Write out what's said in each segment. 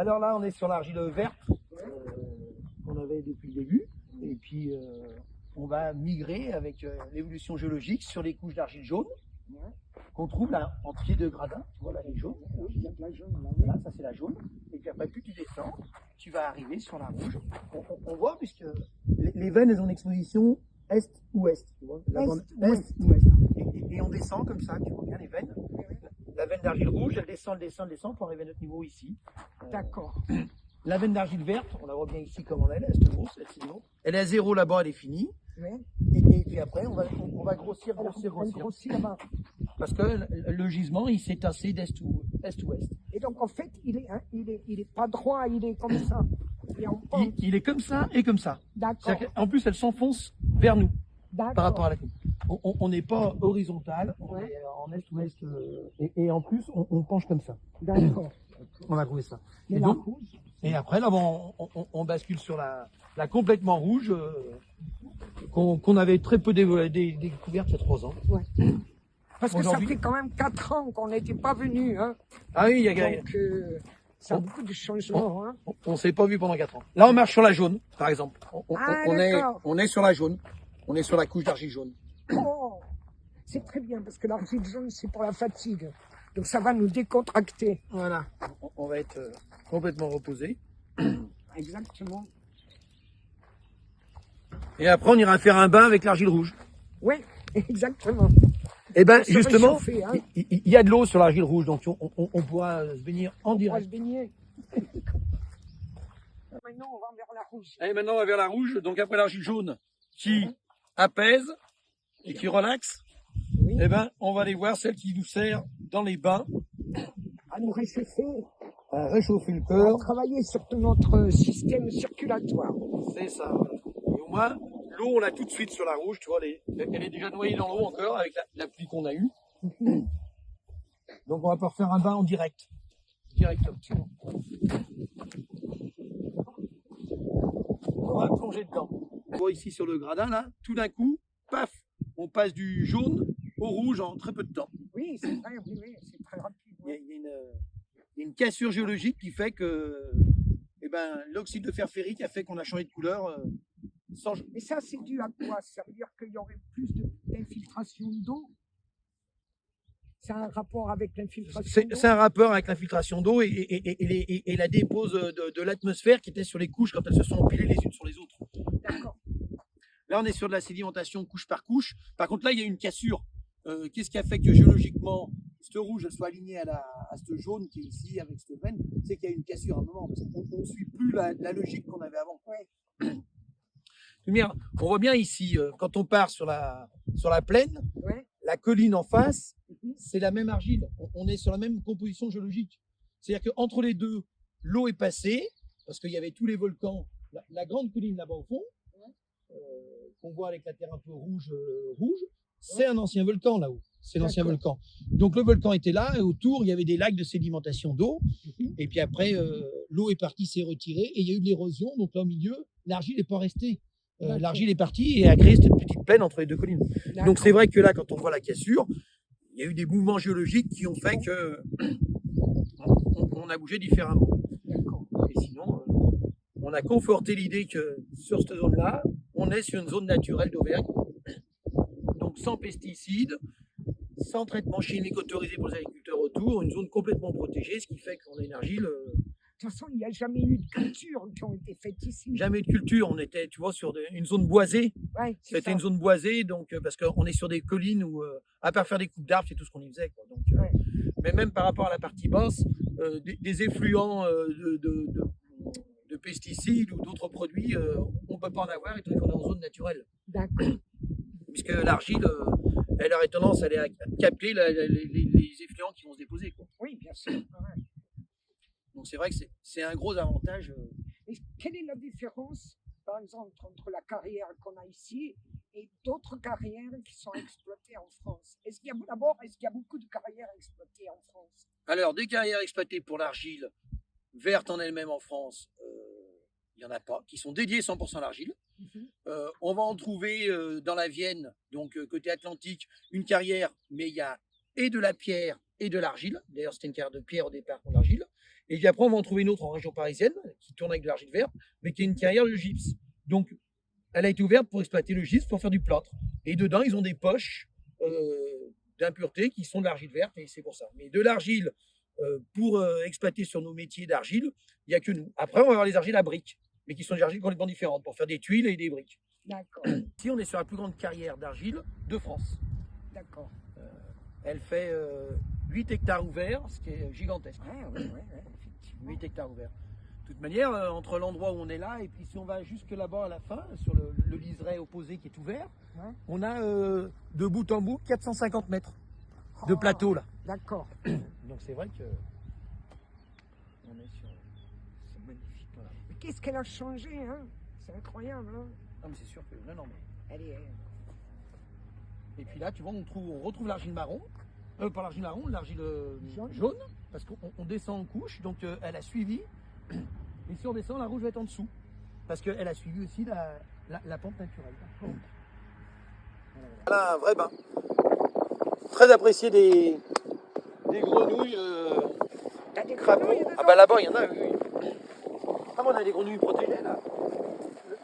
Alors là, on est sur l'argile verte qu'on avait depuis le début. Et puis, on va migrer avec l'évolution géologique sur les couches d'argile jaune qu'on trouve là en pied de gradin. Tu vois là, les jaunes. Là, ça c'est la jaune. Et puis après, plus tu descends, tu vas arriver sur la rouge. On voit, puisque les veines, elles ont une exposition est-ouest. Tu vois, la bande est-ouest. Et on descend comme ça, tu vois bien les veines. La veine d'argile rouge, elle descend pour arriver à notre niveau ici. D'accord. La veine d'argile verte, on la voit bien ici comme elle est, elle est grosse, elle est à 0 là-bas, elle est finie. Ouais. Et puis après, on va grossir. Là-bas. Parce que le gisement, il s'est tassé est-ouest. Et donc en fait, il est pas droit, il est comme ça. Il est comme ça et comme ça. D'accord. En plus, elle s'enfonce vers nous D'accord. par rapport à la coupe. On n'est pas horizontal, on est en est-ouest. Et en plus, on penche comme ça. D'accord. On a trouvé ça. Rouge. Et après, là, on bascule sur la complètement rouge, qu'on avait très peu découverte il y a 3 ans. Ouais. Parce que ça fait quand même 4 ans qu'on n'était pas venu. Hein. Ah oui, il y a donc, ça a beaucoup de changements. On ne s'est pas vu pendant 4 ans. Là, on marche sur la jaune, par exemple. On est sur la jaune. On est sur la couche d'argile jaune. Oh, c'est très bien, parce que l'argile jaune, c'est pour la fatigue. Donc ça va nous décontracter. Voilà. On va être complètement reposé. Exactement. Et après, on ira faire un bain avec l'argile rouge. Oui, exactement. Et ben justement, hein. il y a de l'eau sur l'argile rouge, donc on pourra se baigner en direct. On pourra se baigner. Maintenant, on va vers la rouge. Et maintenant, on va vers la rouge. Donc après l'argile jaune qui apaise et qui relaxe, oui. Et ben on va aller voir celle qui nous sert dans les bains. À nous réchauffer. À réchauffer le corps. À travailler sur tout notre système circulatoire. C'est ça. Et au moins, l'eau, on l'a tout de suite sur la rouge, tu vois, elle est déjà noyée dans l'eau encore avec la pluie qu'on a eue. Donc on va pouvoir faire un bain en direct. Directement. On va plonger dedans. On voit ici sur le gradin, là, tout d'un coup, paf, on passe du jaune au rouge en très peu de temps. Oui, c'est vrai, oui, c'est très rapide. Il y a une cassure géologique qui fait que l'oxyde de fer ferrique a fait qu'on a changé de couleur. Mais ça, c'est dû à quoi? Ça veut dire qu'il y aurait plus d'infiltration d'eau? C'est un rapport avec l'infiltration d'eau? C'est un rapport avec l'infiltration d'eau et la dépose de l'atmosphère qui était sur les couches quand elles se sont empilées les unes sur les autres. D'accord. Là, on est sur de la sédimentation couche par couche. Par contre, là, il y a une cassure. Qu'est-ce qui a fait que géologiquement, ce rouge soit aligné à ce jaune qui est ici avec cette veine? C'est qu'il y a une cassure à un moment, parce qu'on ne suit plus la logique qu'on avait avant. Ouais. On voit bien ici, quand on part sur la plaine, ouais. La colline en face, c'est la même argile. On est sur la même composition géologique. C'est-à-dire qu'entre les deux, l'eau est passée, parce qu'il y avait tous les volcans. La grande colline là-bas au fond, qu'on voit avec la terre un peu rouge, c'est un ancien volcan là-haut. C'est l'ancien volcan. Donc le volcan était là, et autour, il y avait des lacs de sédimentation d'eau. Et puis après, l'eau est partie, s'est retirée, et il y a eu de l'érosion. Donc là, au milieu, l'argile n'est pas restée. L'argile est partie et a créé cette petite plaine entre les deux collines. Donc c'est vrai que là, quand on voit la cassure, il y a eu des mouvements géologiques qui ont fait que on a bougé différemment. Et sinon, on a conforté l'idée que sur cette zone-là, on est sur une zone naturelle d'Auvergne. Donc sans pesticides, sans traitement chimique autorisé pour les agriculteurs autour, une zone complètement protégée, ce qui fait qu'on a une argile... De toute façon, il n'y a jamais eu de culture qui ont été faites ici. Jamais eu de culture. On était, tu vois, sur une zone boisée. Ouais, c'était une zone boisée, donc parce qu'on est sur des collines où, à part faire des coupes d'arbres, c'est tout ce qu'on y faisait, quoi. Donc, mais même par rapport à la partie basse, des effluents de pesticides ou d'autres produits, on ne peut pas en avoir étant donné qu'on est en zone naturelle. D'accord. Puisque l'argile, elle aurait tendance à aller capter les effluents qui vont se déposer, quoi. Oui, bien sûr. Ouais. Donc c'est vrai que c'est un gros avantage. Et quelle est la différence, par exemple, entre la carrière qu'on a ici et d'autres carrières qui sont exploitées en France? Est-ce qu'il y a beaucoup de carrières exploitées en France? Alors, des carrières exploitées pour l'argile verte en elle-même en France, il n'y en a pas, qui sont dédiées 100% à l'argile. On va en trouver dans la Vienne, donc côté Atlantique, une carrière, mais il y a et de la pierre et de l'argile. D'ailleurs, c'était une carrière de pierre au départ pour l'argile. Et puis après, on va en trouver une autre en région parisienne qui tourne avec de l'argile verte, mais qui est une carrière de gypse. Donc, elle a été ouverte pour exploiter le gypse pour faire du plâtre. Et dedans, ils ont des poches d'impuretés qui sont de l'argile verte, et c'est pour ça. Mais de l'argile pour exploiter sur nos métiers d'argile, il n'y a que nous. Après, on va avoir les argiles à briques, mais qui sont des argiles complètement différentes pour faire des tuiles et des briques. D'accord, Ici, on est sur la plus grande carrière d'argile de France. d'accord. Elle fait 8 hectares ouverts, ce qui est gigantesque. Ah, oui, effectivement. 8 hectares ouverts. De toute manière, entre l'endroit où on est là et puis si on va jusque là-bas à la fin, sur le liseré opposé qui est ouvert, Ouais. on a de bout en bout 450 mètres de Oh, plateau là. D'accord. Donc c'est vrai que on est sur. C'est magnifique. Voilà. Mais qu'est-ce qu'elle a changé, hein? C'est incroyable, hein? Non mais c'est sûr que. Non, mais. Elle est. Et puis là, tu vois, on retrouve l'argile marron. Pas l'argile marron, l'argile Jaune. jaune, parce qu'on descend en couche, donc elle a suivi. Et si on descend, la rouge va être en dessous. Parce qu'elle a suivi aussi la pente naturelle. Voilà, un vrai bain. Très apprécié des grenouilles. T'as des Crapauds. grenouilles Ah dedans? bah là-bas, il y en a, oui. Ah, on a des grenouilles protégées là.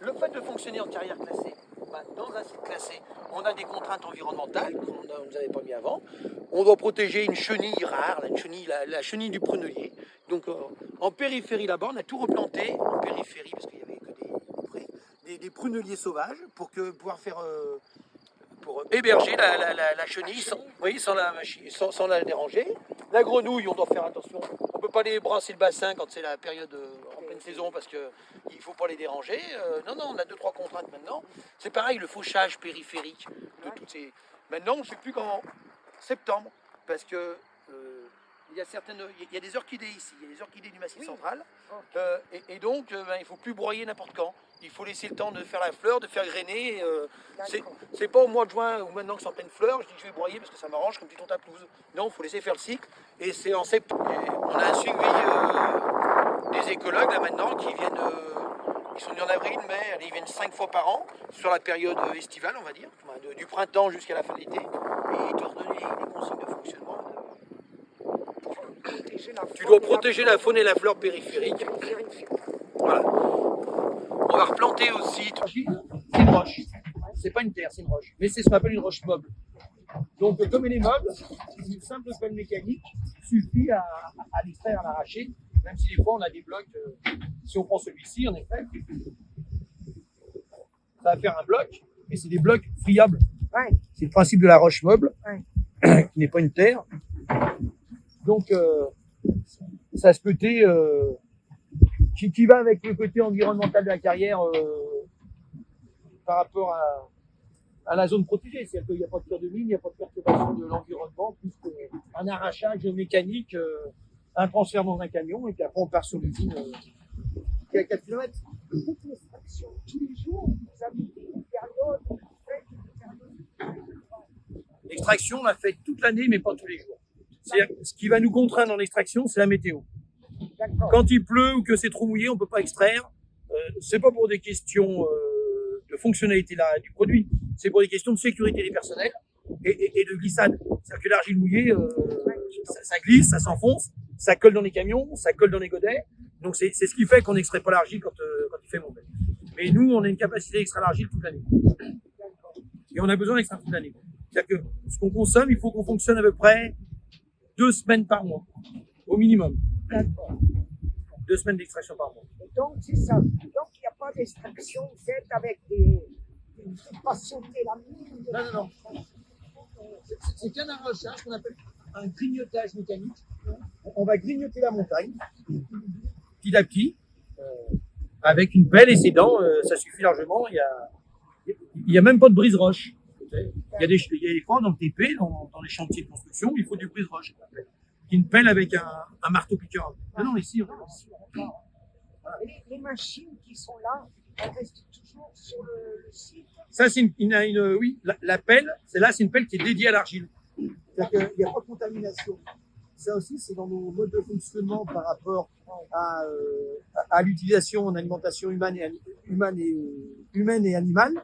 Le fait de fonctionner en carrière classée, bah, dans un site classé, on a des contraintes environnementales qu'on ne nous avait pas mis avant. On doit protéger une chenille rare, la chenille du prunelier. Donc en périphérie là-bas, on a tout replanté en périphérie parce qu'il y avait que des pruneliers sauvages pour pouvoir faire pour héberger la chenille sans la déranger. La grenouille, on doit faire attention. On ne peut pas les brasser le bassin quand c'est la période en pleine saison parce qu'il ne faut pas les déranger. Non, on a 2-3 contraintes maintenant. C'est pareil, le fauchage périphérique de toutes ces. Maintenant, on ne fait plus qu'en septembre parce que il y a des orchidées ici, il y a des orchidées du Massif central, et donc il ne faut plus broyer n'importe quand. Il faut laisser le temps de faire la fleur, de faire grainer. C'est pas au mois de juin ou maintenant que c'est en pleine fleur, je dis que je vais broyer parce que ça m'arrange comme tu tombes ta pelouse. Non, il faut laisser faire le cycle. Et c'est en septembre. Et on a un suivi des écologues là maintenant qui viennent. Ils sont venus en avril, mai, ils viennent 5 fois par an sur la période estivale, on va dire, du printemps jusqu'à la fin de l'été. Et ils te redonnent les consignes de fonctionnement. Tu dois protéger la faune et la flore périphérique. Voilà. On va replanter aussi. C'est une roche. C'est pas une terre, c'est une roche. Mais c'est ce qu'on appelle une roche meuble. Donc, comme elle est meuble, une simple pelle mécanique suffit à l'extraire, à l'arracher. Même si des fois on a des blocs. Si on prend celui-ci, en effet, ça va faire un bloc, mais c'est des blocs friables. Ouais. C'est le principe de la roche meuble, Ouais. qui n'est pas une terre. Donc, ça a ce côté qui va avec le côté environnemental de la carrière par rapport à la zone protégée. C'est-à-dire qu'il n'y a pas de tir de mine, il n'y a pas de perturbation de l'environnement, plus qu'un arrachage mécanique, un transfert dans un camion, et puis après on part sur l'usine qui est à 4 km. Toute l'extraction, tous les jours, vous avez une période, vous faites une période. L'extraction, on l'a fait toute l'année, mais pas tous les jours. C'est-à-dire, ce qui va nous contraindre dans l'extraction, c'est la météo. D'accord. Quand il pleut ou que c'est trop mouillé, on ne peut pas extraire. C'est pas pour des questions de fonctionnalité du produit, c'est pour des questions de sécurité des personnels et de glissade. C'est-à-dire que l'argile mouillée, ça glisse, ça s'enfonce, ça colle dans les camions, ça colle dans les godets. Donc c'est ce qui fait qu'on n'extrait pas l'argile quand il fait mauvais. Mais nous, on a une capacité d'extraire l'argile toute l'année. Et on a besoin d'extraire toute l'année. C'est-à-dire que ce qu'on consomme, il faut qu'on fonctionne à peu près 2 semaines par mois, au minimum. D'accord. 2 semaines d'extraction par mois. Et donc, c'est ça. Donc, il n'y a pas d'extraction faite avec des. Il ne faut pas sauter la mine. Non. C'est qu'un arrachage qu'on appelle un grignotage mécanique. On va grignoter la montagne, petit à petit, avec une pelle et ses dents, ça suffit largement. Il y a même pas de brise-roche. Il y a des fois dans le TP, dans les chantiers de construction, il faut du brise-roche. Une pelle avec un marteau-piqueur. Non, ici, Les machines qui sont là, elles restent toujours sur le site. Ça, c'est oui, la pelle, c'est une pelle qui est dédiée à l'argile. C'est-à-dire qu'il n'y a pas de contamination. Ça aussi, c'est dans nos modes de fonctionnement par rapport à l'utilisation en alimentation humaine et animale,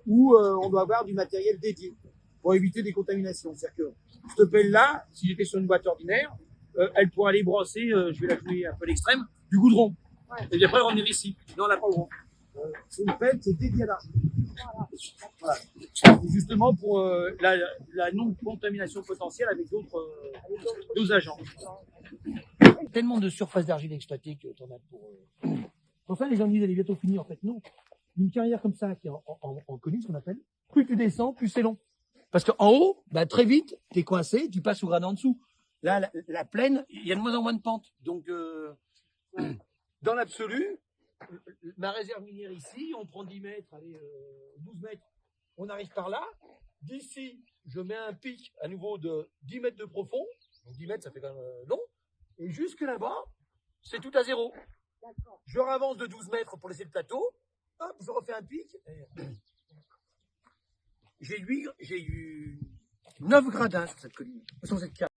où on doit avoir du matériel dédié pour éviter des contaminations. C'est-à-dire que cette pelle-là, si j'étais sur une boîte ordinaire, elle pourra aller brosser, je vais la jouer un peu à l'extrême, du goudron. Ouais. Et puis après, revenir ici. Non, on n'a pas le droit. C'est une pelle, c'est dédié à l'argile. Voilà. Justement pour la non-contamination potentielle avec d'autres agents. Tellement de surface d'argile exploitée que tu en as pour ça, les gens disent elle est bientôt finie. En fait, non. Une carrière comme ça, qui est en colline, ce qu'on appelle, plus tu descends, plus c'est long. Parce qu'en haut, bah, très vite, tu es coincé, tu passes au gradin en dessous. Là, la plaine, il y a de moins en moins de pente. Donc, dans l'absolu, ma réserve minière ici, on prend 10 mètres, allez, 12 mètres, on arrive par là. D'ici, je mets un pic à nouveau de 10 mètres de profond. Donc 10 mètres, ça fait quand même long. Et jusque là-bas, c'est tout à zéro. Je ravance de 12 mètres pour laisser le plateau. Hop, je refais un pic. J'ai eu 9 gradins sur cette colline, sur cette carte.